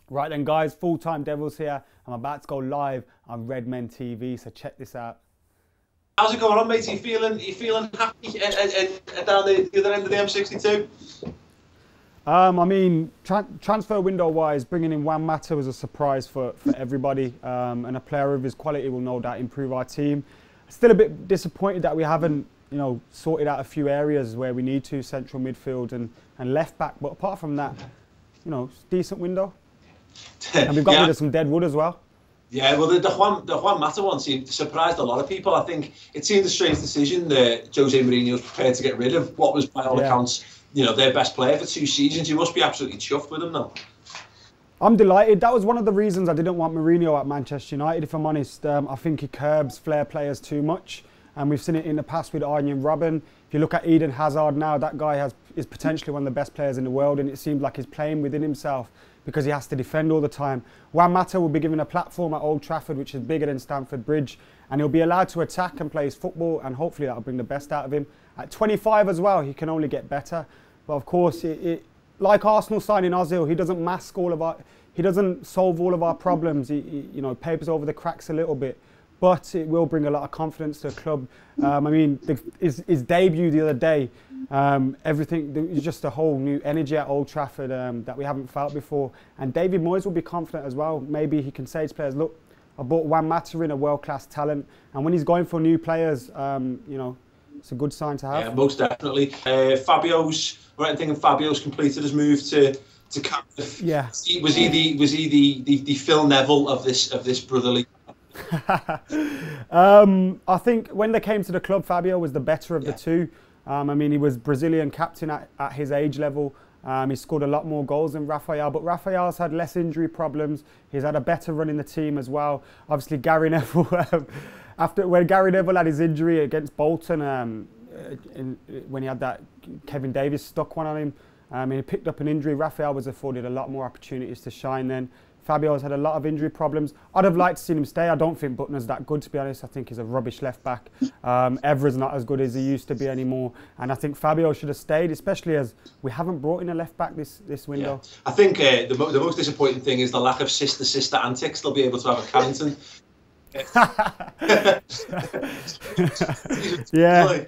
Right then guys, Full-Time Devils here. I'm about to go live on Redmen TV, so check this out. How's it going on, mate? Are you feeling happy down the other end of the M62? I mean, transfer window-wise, bringing in Juan was a surprise for everybody, and a player of his quality will no doubt improve our team. Still a bit disappointed that we haven't, sorted out a few areas where we need to, central midfield and left back. But apart from that, decent window. And we've got rid of some dead wood as well. Yeah, well, the Juan Mata one surprised a lot of people. I think it seemed a strange decision that Jose Mourinho was prepared to get rid of what was, by all accounts, their best player for 2 seasons. You must be absolutely chuffed with him now. I'm delighted. That was one of the reasons I didn't want Mourinho at Manchester United, if I'm honest. I think he curbs flair players too much. And we've seen it in the past with Arjen Robben. If you look at Eden Hazard now, that guy is potentially one of the best players in the world, and it seems like he's playing within himself because he has to defend all the time. Juan Mata will be given a platform at Old Trafford, which is bigger than Stamford Bridge, and he'll be allowed to attack and play his football, and hopefully that'll bring the best out of him. At 25 as well, he can only get better. But of course, like Arsenal signing Ozil, he doesn't solve all of our problems. He papers over the cracks a little bit, but it will bring a lot of confidence to the club. I mean, his debut the other day, everything, is just a whole new energy at Old Trafford that we haven't felt before. And David Moyes will be confident as well. Maybe he can say to his players, look, I brought Juan Mata in, a world-class talent. And when he's going for new players, it's a good sign to have. Yeah, most definitely. Fabio's completed his move to Cardiff. Yeah. Was he the Phil Neville of this brotherly? I think when they came to the club, Fabio was the better of the two. I mean, he was Brazilian captain at his age level. He scored a lot more goals than Rafael, but Rafael's had less injury problems. He's had a better run in the team as well. Obviously, Gary Neville, when Gary Neville had his injury against Bolton, when he had that Kevin Davies stuck one on him, and he picked up an injury. Rafael was afforded a lot more opportunities to shine then. Fabio's had a lot of injury problems. I'd have liked to see him stay. I don't think Butner's that good, to be honest. I think he's a rubbish left back. Evra's not as good as he used to be anymore. And I think Fabio should have stayed, especially as we haven't brought in a left back this window. Yeah. I think the most disappointing thing is the lack of sister antics they'll be able to have at Carrington. Yeah.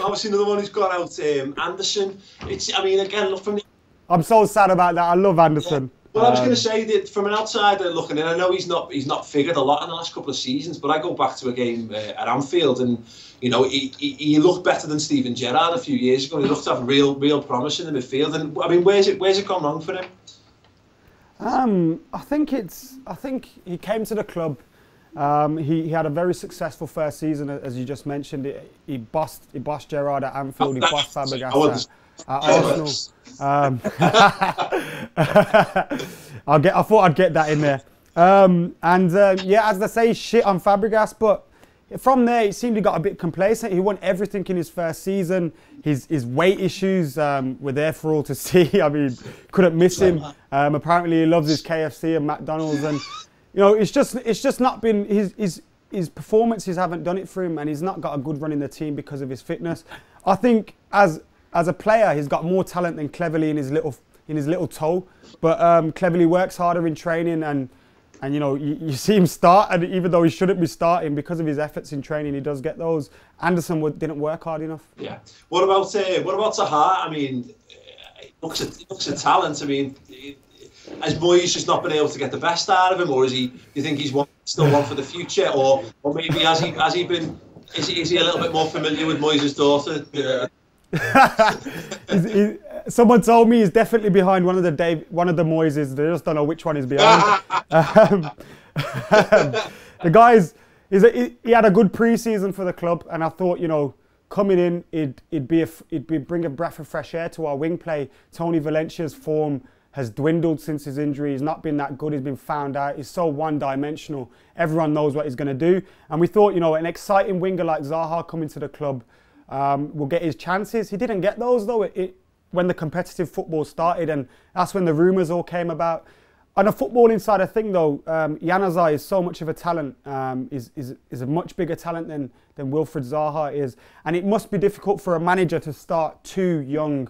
Obviously, another one who's gone out, Anderson. Again, look from the... I'm so sad about that. I love Anderson. Yeah. Well, I was going to say that from an outsider looking in, I know he's not figured a lot in the last couple of seasons, but I go back to a game at Anfield, and he looked better than Steven Gerrard a few years ago. He looked to have real promise in the midfield, and I mean, where's it gone wrong for him? I think he came to the club. He had a very successful first season, as you just mentioned. He bossed Gerrard at Anfield. He bossed Fabregas at Arsenal. I thought I'd get that in there. Yeah, as they say, shit on Fabregas, but from there it seemed he got a bit complacent. He won everything in his first season. His weight issues were there for all to see. I mean, couldn't miss him. Apparently he loves his KFC and McDonald's, and it's just not been his performances haven't done it for him, and he's not got a good run in the team because of his fitness. I think as a player, he's got more talent than Cleverley in his little toe. But Cleverley works harder in training, and you see him start, and even though he shouldn't be starting because of his efforts in training, he does get those. Anderson didn't work hard enough. Yeah. What about Zaha? I mean, he looks a talent. I mean, has Moyes just not been able to get the best out of him, or do you think he's still one for the future, or maybe has he been? Is he a little bit more familiar with Moyes' daughter? Someone told me he's definitely behind one of the Moyes. They just don't know which one is behind. The guys, he had a good pre-season for the club, and I thought, coming in, it'd bring a breath of fresh air to our wing play. Tony Valencia's form has dwindled since his injury. He's not been that good. He's been found out. He's so one-dimensional. Everyone knows what he's going to do. And we thought, an exciting winger like Zaha coming to the club will get his chances. He didn't get those though when the competitive football started, and that's when the rumours all came about. On a footballing side of thing though, Januzaj is so much of a talent, is a much bigger talent than Wilfried Zaha is, and it must be difficult for a manager to start two young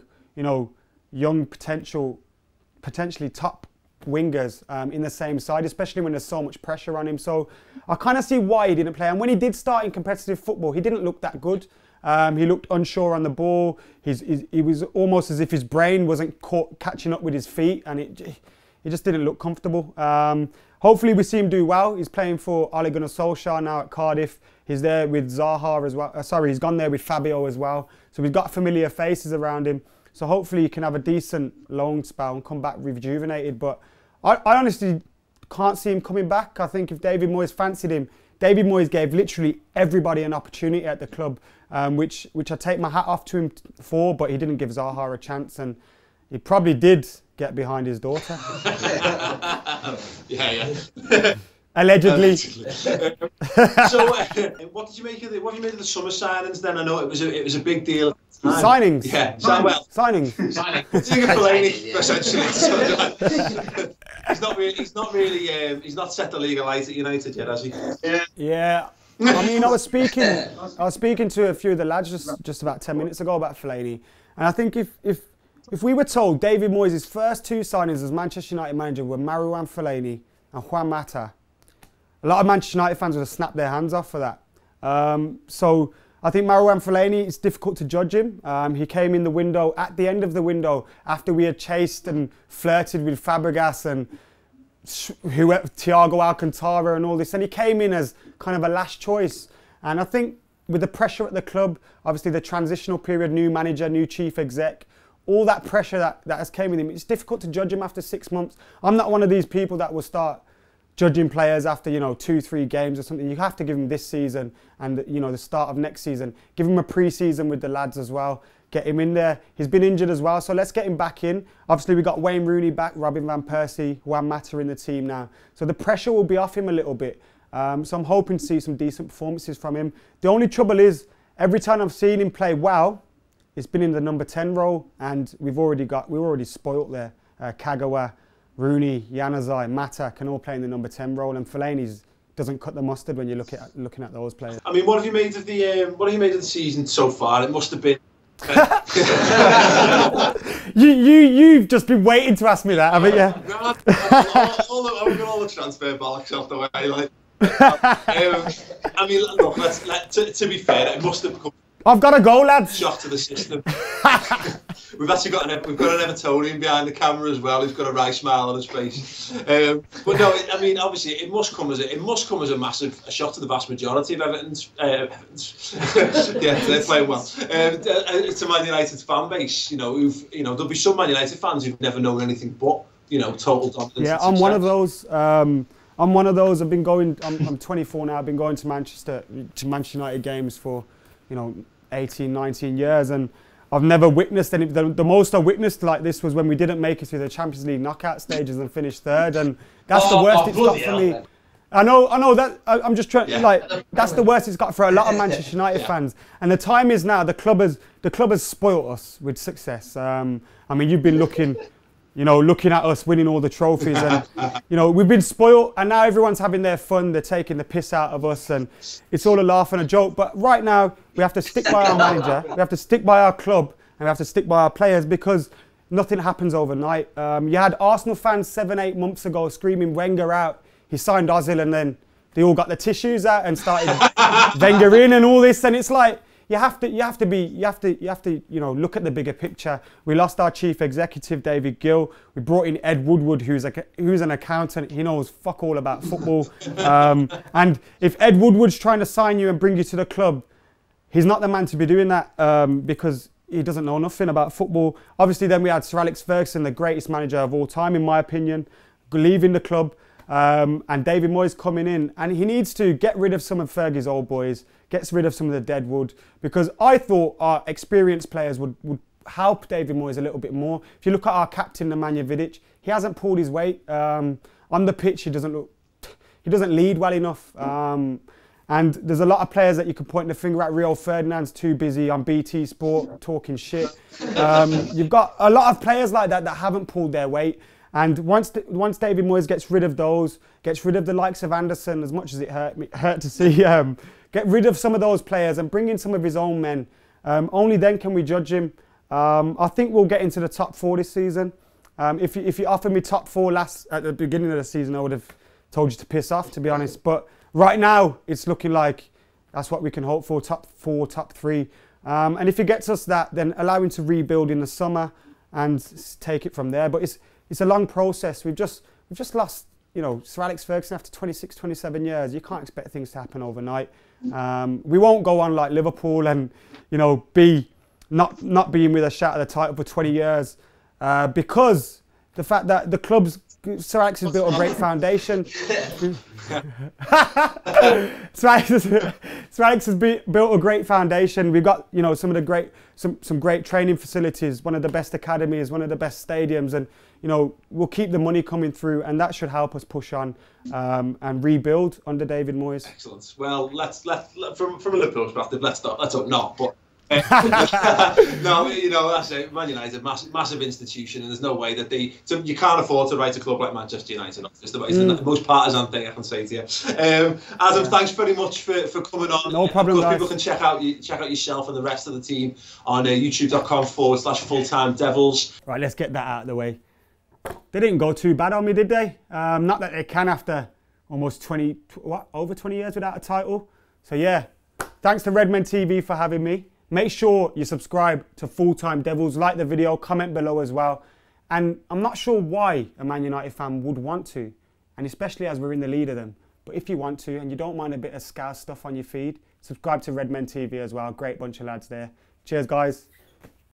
potential potentially top wingers in the same side, especially when there's so much pressure on him. So I kind of see why he didn't play. And when he did start in competitive football, he didn't look that good. He looked unsure on the ball. He was almost as if his brain wasn't catching up with his feet, and it just didn't look comfortable. Hopefully we see him do well. He's playing for Ole Gunnar Solskjaer now at Cardiff. He's there with Zaha as well. He's gone there with Fabio as well. So we've got familiar faces around him. So hopefully he can have a decent loan spell and come back rejuvenated. But I honestly can't see him coming back. I think if David Moyes fancied him, David Moyes gave literally everybody an opportunity at the club, which I take my hat off to him for, but he didn't give Zaha a chance, and he probably did get behind his daughter. Yeah. Allegedly. So, what did you make of the summer signings? Then I know it was a big deal. Signings. Yeah. Signings. Fellaini, essentially. He's not set the league alight at United yet, has he? Yeah. I mean, I was speaking to a few of the lads just about 10 minutes ago about Fellaini, and I think if we were told David Moyes' first 2 signings as Manchester United manager were Marouane Fellaini and Juan Mata, a lot of Manchester United fans would have snapped their hands off for that. So I think Marouane Fellaini, it's difficult to judge him. He came in the window, at the end of the window, after we had chased and flirted with Fabregas and Thiago Alcantara and all this, and he came in as kind of a last choice. And I think with the pressure at the club, obviously the transitional period, new manager, new chief exec, all that pressure that has came with him, it's difficult to judge him after 6 months. I'm not one of these people that will start judging players after 2-3 games or something. You have to give him this season and the start of next season. Give him a pre-season with the lads as well. Get him in there. He's been injured as well, so let's get him back in. Obviously we got Wayne Rooney back, Robin van Persie, Juan Mata in the team now, so the pressure will be off him a little bit. So I'm hoping to see some decent performances from him. The only trouble is every time I've seen him play well, it's been in the number 10 role, and we're already spoilt there. Kagawa, Rooney, Januzaj, Mata can all play in the number 10 role, and Fellaini doesn't cut the mustard when you're looking at those players. I mean, what have you made of the season so far? It must have been. You've just been waiting to ask me that, haven't you? I've got all the transfer bollocks off the way. Like, I mean, look. To be fair, it must have become. I've got to go, lads. Shock to the system. We've got an Evertonian behind the camera as well. Who's got a wry smile on his face. But no, I mean, obviously, it must come as a massive shock to the vast majority of Everton's. Yeah, they're playing well. To Man United's fan base, there'll be some Man United fans who've never known anything but total dominance. Yeah, I'm one of those. I'm one of those. I've been going. I'm 24 now. I've been going to Manchester United games for 18, 19 years, and I've never witnessed any. The most I witnessed like this was when we didn't make it through the Champions League knockout stages and finished 3rd, and that's the worst it's got for me. I know that I'm just trying. Yeah. That's the worst it's got for a lot of Manchester United fans. And the time is now. The club has spoilt us with success. I mean, you've been looking at us winning all the trophies, and we've been spoilt, and now everyone's having their fun. They're taking the piss out of us, and it's all a laugh and a joke. But right now, we have to stick by our manager, we have to stick by our club, and we have to stick by our players, because nothing happens overnight. You had Arsenal fans 7-8 months ago screaming Wenger out. He signed Ozil, and then they all got the tissues out and started Wenger in and all this, and it's like. You have to look at the bigger picture. We lost our chief executive, David Gill. We brought in Ed Woodward, who's an accountant. He knows fuck all about football. And if Ed Woodward's trying to sign you and bring you to the club, he's not the man to be doing that, because he doesn't know nothing about football. Obviously, then we had Sir Alex Ferguson, the greatest manager of all time, in my opinion, leaving the club. And David Moyes coming in, and he needs to get rid of some of Fergie's old boys, gets rid of some of the deadwood, because I thought our experienced players would help David Moyes a little bit more. If you look at our captain, Nemanja Vidic, he hasn't pulled his weight. On the pitch, he doesn't lead well enough. And there's a lot of players that you can point the finger at. Rio Ferdinand's too busy on BT Sport talking shit. You've got a lot of players like that haven't pulled their weight. And once David Moyes gets rid of those, gets rid of the likes of Anderson, as much as it hurt to see, get rid of some of those players and bring in some of his own men. Only then can we judge him. I think we'll get into the top 4 this season. If you offered me top 4 at the beginning of the season, I would have told you to piss off, to be honest. But right now, it's looking like that's what we can hope for, top 4, top 3. And if he gets us that, then allow him to rebuild in the summer and take it from there. But it's a long process. We've just lost, you know, Sir Alex Ferguson after 26, 27 years. You can't expect things to happen overnight. We won't go on like Liverpool and, you know, not being with a shout at the title for 20 years because the fact that the club's Sir Alex has built a great foundation. Sir Alex has built a great foundation. We've got, you know, some great training facilities, one of the best academies, one of the best stadiums, and you know, we'll keep the money coming through, and that should help us push on and rebuild under David Moyes. Excellent. Well, let's from a Liverpool perspective, let's hope not, but. No, you know, that's it. Man United, massive institution, and there's no way that you can't afford to write a club like Manchester United. It's the most partisan thing I can say to you. Adam, thanks very much for coming on. No problem, guys. People can check out yourself and the rest of the team on youtube.com/FullTimeDEVILS. Right, let's get that out of the way. They didn't go too bad on me, did they? Not that they can after almost over 20 years without a title. So yeah, thanks to TheRedmenTV for having me. Make sure you subscribe to Full-Time Devils, like the video, comment below as well. And I'm not sure why a Man United fan would want to, and especially as we're in the lead of them. But if you want to, and you don't mind a bit of Scouse stuff on your feed, subscribe to TheRedmenTV as well. Great bunch of lads there. Cheers, guys.